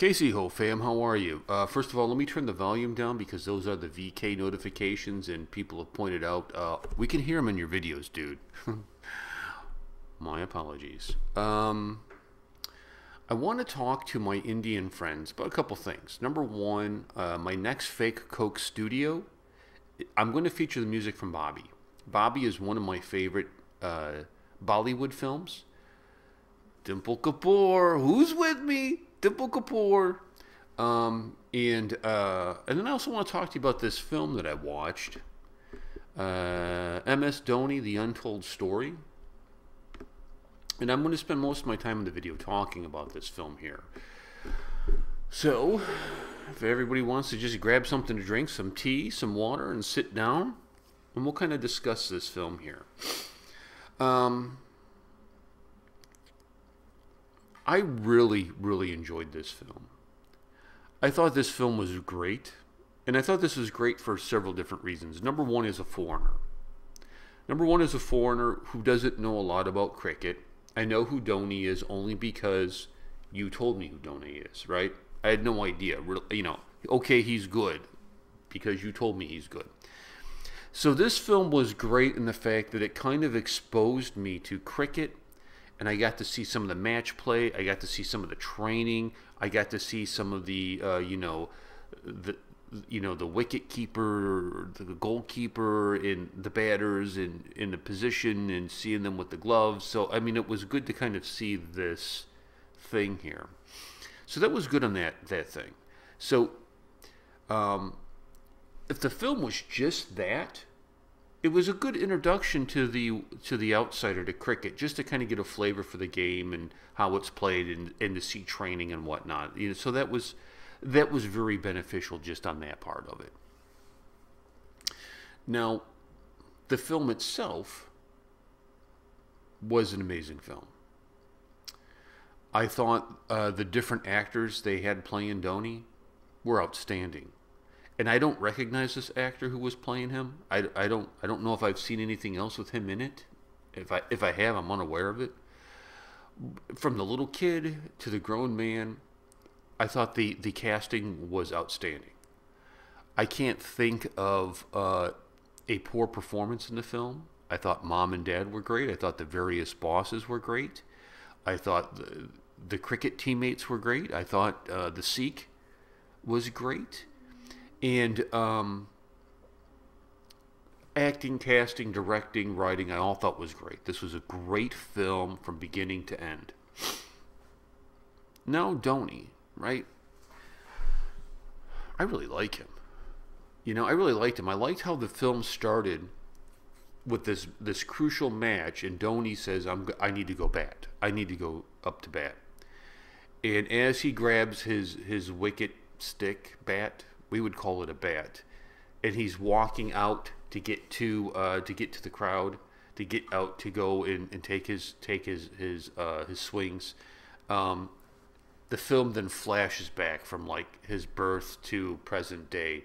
Casey Ho fam, how are you? First of all, let me turn the volume down because those are the VK notifications, and people have pointed out we can hear them in your videos, dude. My apologies. I want to talk to my Indian friends about a couple things. Number one, my next Fake Coke studio, I'm going to feature the music from Bobby. Bobby is one of my favorite Bollywood films. Dimple Kapoor, who's with me? Dimple Kapoor. And then I also want to talk to you about this film that I watched. MS Dhoni, The Untold Story. And I'm going to spend most of my time in the video talking about this film here. So, if everybody wants to just grab something to drink, some tea, some water, and sit down, and we'll kind of discuss this film here. I really, really enjoyed this film. I thought this film was great, and I thought this was great for several different reasons. Number one is a foreigner. Number one is a foreigner who doesn't know a lot about cricket. I know who Dhoni is only because you told me who Dhoni is, right? I had no idea. You know, okay, he's good because you told me he's good. So this film was great in the fact that it kind of exposed me to cricket, and I got to see some of the match play. I got to see some of the training. I got to see some of the, the wicket keeper, the goalkeeper, and the batters in the position, and seeing them with the gloves. So, I mean, it was good to kind of see this thing here. So that was good on that thing. So, if the film was just that, it was a good introduction to the outsider to cricket, just to kind of get a flavor for the game and how it's played, and to see training and whatnot. You know, so that was very beneficial just on that part of it. Now, the film itself was an amazing film. I thought the different actors they had playing Dhoni were outstanding. And I don't recognize this actor who was playing him. I don't know if I've seen anything else with him in it. If I have, I'm unaware of it. From the little kid to the grown man, I thought the casting was outstanding. I can't think of a poor performance in the film. I thought mom and dad were great. I thought the various bosses were great. I thought the cricket teammates were great. I thought the Sikh was great. And acting, casting, directing, writing, I all thought was great. This was a great film from beginning to end. Now, Dhoni, right? I really like him. You know, I really liked him. I liked how the film started with this crucial match, and Dhoni says, I need to go bat. I need to go up to bat. And as he grabs his wicket stick, bat, we would call it a bat, and he's walking out to get to the crowd, to get out to go and take his swings. The film then flashes back from like his birth to present day,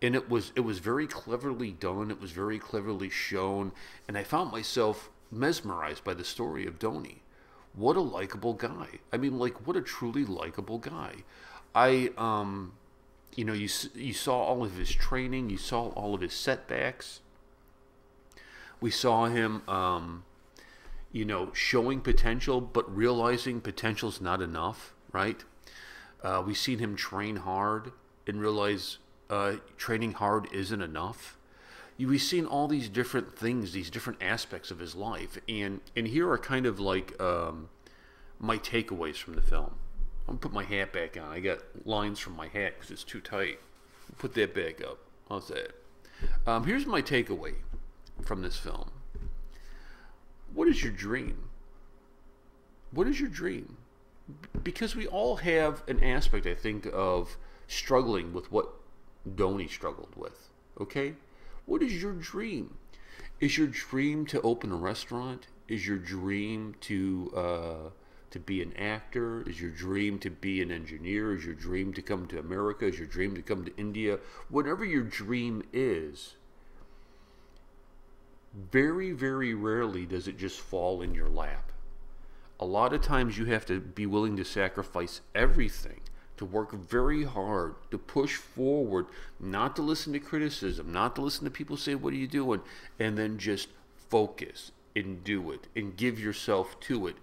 and it was very cleverly done. It was very cleverly shown, and I found myself mesmerized by the story of Dhoni. What a likable guy! I mean, like, what a truly likable guy. You know, you saw all of his training. You saw all of his setbacks. We saw him, you know, showing potential, but realizing potential's not enough, right? We've seen him train hard and realize training hard isn't enough. We've seen all these different things, these different aspects of his life. And here are kind of like my takeaways from the film. I'm going to put my hat back on. I got lines from my hat because it's too tight. Put that back up. How's that? Here's my takeaway from this film. What is your dream? What is your dream? Because we all have an aspect, I think, of struggling with what Dhoni struggled with. Okay? What is your dream? Is your dream to open a restaurant? Is your dream to be an actor? Is your dream to be an engineer? Is your dream to come to America? Is your dream to come to India? Whatever your dream is, very, very rarely does it just fall in your lap. A lot of times you have to be willing to sacrifice everything to work very hard, to push forward, not to listen to criticism, not to listen to people say, what are you doing? And then just focus and do it and give yourself to it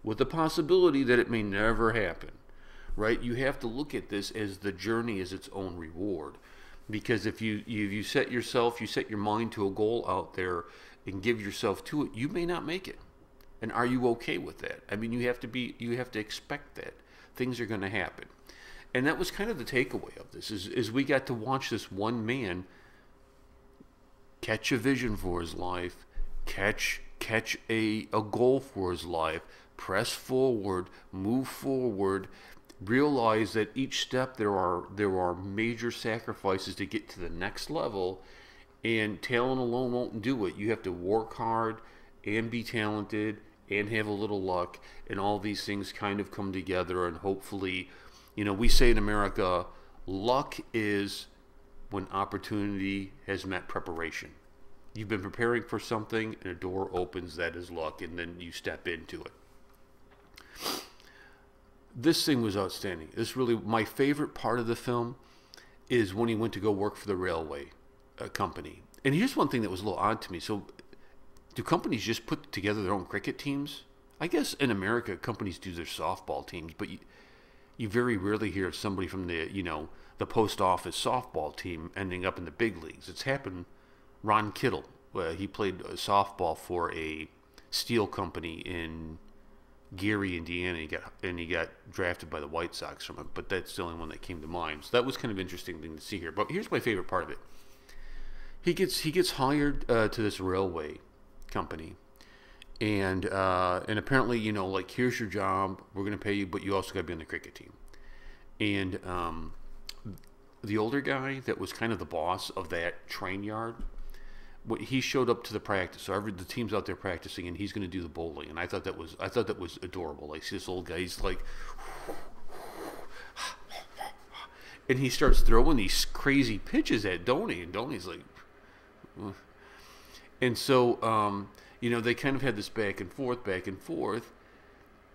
with the possibility that it may never happen, right? You have to look at this as the journey as its own reward. Because if you set your mind to a goal out there and give yourself to it, you may not make it. And are you okay with that? I mean, you have to expect that. Things are going to happen. And that was kind of the takeaway of this, is we got to watch this one man catch a vision for his life, catch a goal for his life, press forward, move forward, realize that each step there are major sacrifices to get to the next level, and talent alone won't do it. You have to work hard and be talented and have a little luck, and all these things kind of come together. And hopefully, we say in America, luck is when opportunity has met preparation. You've been preparing for something and a door opens, that is luck, and then you step into it. This thing was outstanding. My favorite part of the film is when he went to go work for the railway company. And here's one thing that was a little odd to me. So do companies just put together their own cricket teams? I guess in America, companies do their softball teams, but you very rarely hear of somebody from the post office softball team ending up in the big leagues. It's happened. Ron Kittle, he played softball for a steel company in Gary, Indiana, and he got drafted by the White Sox from it. But that's the only one that came to mind. So that was kind of interesting thing to see here. But here's my favorite part of it. He gets hired to this railway company, and apparently, here's your job, we're going to pay you, but you also got to be on the cricket team. And the older guy that was kind of the boss of that train yard, he showed up to the practice. So the team's out there practicing, and he's going to do the bowling. And I thought that was adorable. Like, see this old guy, he's like, and he starts throwing these crazy pitches at Dhoni, and Dhoni's like, ugh. And so, they kind of had this back and forth,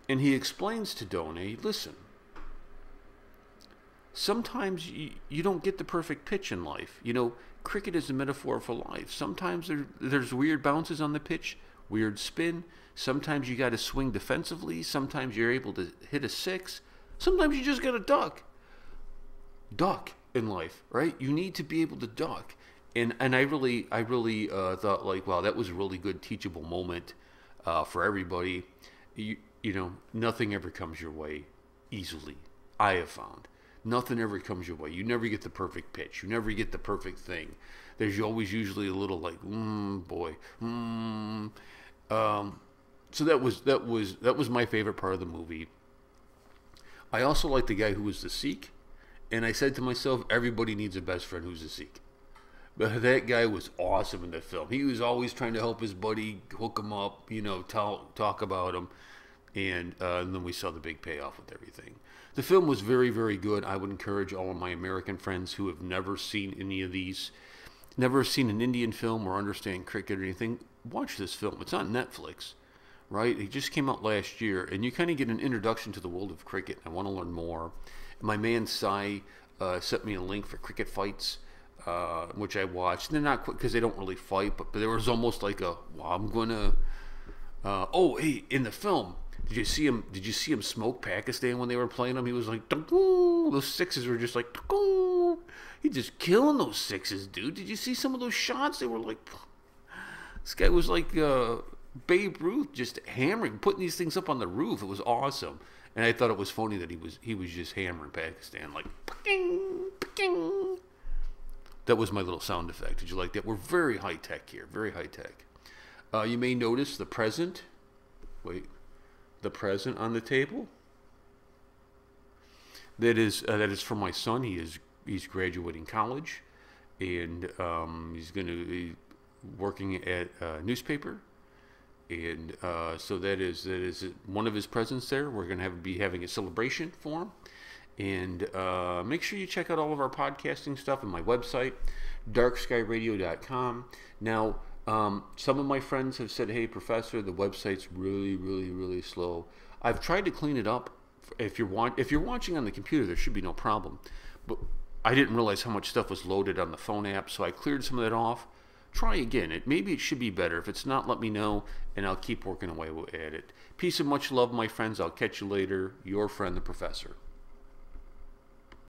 and he explains to Dhoni, listen, sometimes you don't get the perfect pitch in life. Cricket is a metaphor for life. Sometimes there's weird bounces on the pitch, weird spin. Sometimes you got to swing defensively. Sometimes you're able to hit a six. Sometimes you just got to duck. Duck in life, right? You need to be able to duck. And I really thought, like, wow, that was a really good teachable moment for everybody. Nothing ever comes your way easily, I have found. Nothing ever comes your way. You never get the perfect pitch. You never get the perfect thing. There's always usually a little like, boy. So that was my favorite part of the movie. I also like the guy who was the Sikh, and I said to myself, everybody needs a best friend who's a Sikh. But that guy was awesome in the film. He was always trying to help his buddy, hook him up, talk about him, and then we saw the big payoff with everything. The film was very, very good. I would encourage all of my American friends who have never seen any of these, never seen an Indian film or understand cricket or anything, watch this film. It's on Netflix, right? It just came out last year, and you kind of get an introduction to the world of cricket. I want to learn more. My man Sai sent me a link for cricket fights, which I watched. And they're not quick because they don't really fight, but there was almost like I'm gonna. Hey, in the film, did you see him smoke Pakistan when they were playing them? He was like, those sixes were just like, he's just killing those sixes, dude. Did you see some of those shots? They were like, this guy was like Babe Ruth, just hammering, putting these things up on the roof. It was awesome, and I thought it was funny that he was just hammering Pakistan, like, ping. That was my little sound effect. Did you like that? We're very high tech here, very high tech. You may notice the present. Wait. The present on the table. That is for my son. He's graduating college, and he's going to be working at a newspaper, and so that is one of his presents there. We're going to be having a celebration for him, and make sure you check out all of our podcasting stuff on my website, darkskyradio.com. Now. Some of my friends have said, hey, Professor, the website's really, really, really slow. I've tried to clean it up if you're watching on the computer, there should be no problem. But I didn't realize how much stuff was loaded on the phone app, so I cleared some of that off. Try again. Maybe it should be better. If it's not, let me know, and I'll keep working away at it. Peace and much love, my friends. I'll catch you later. Your friend, the Professor.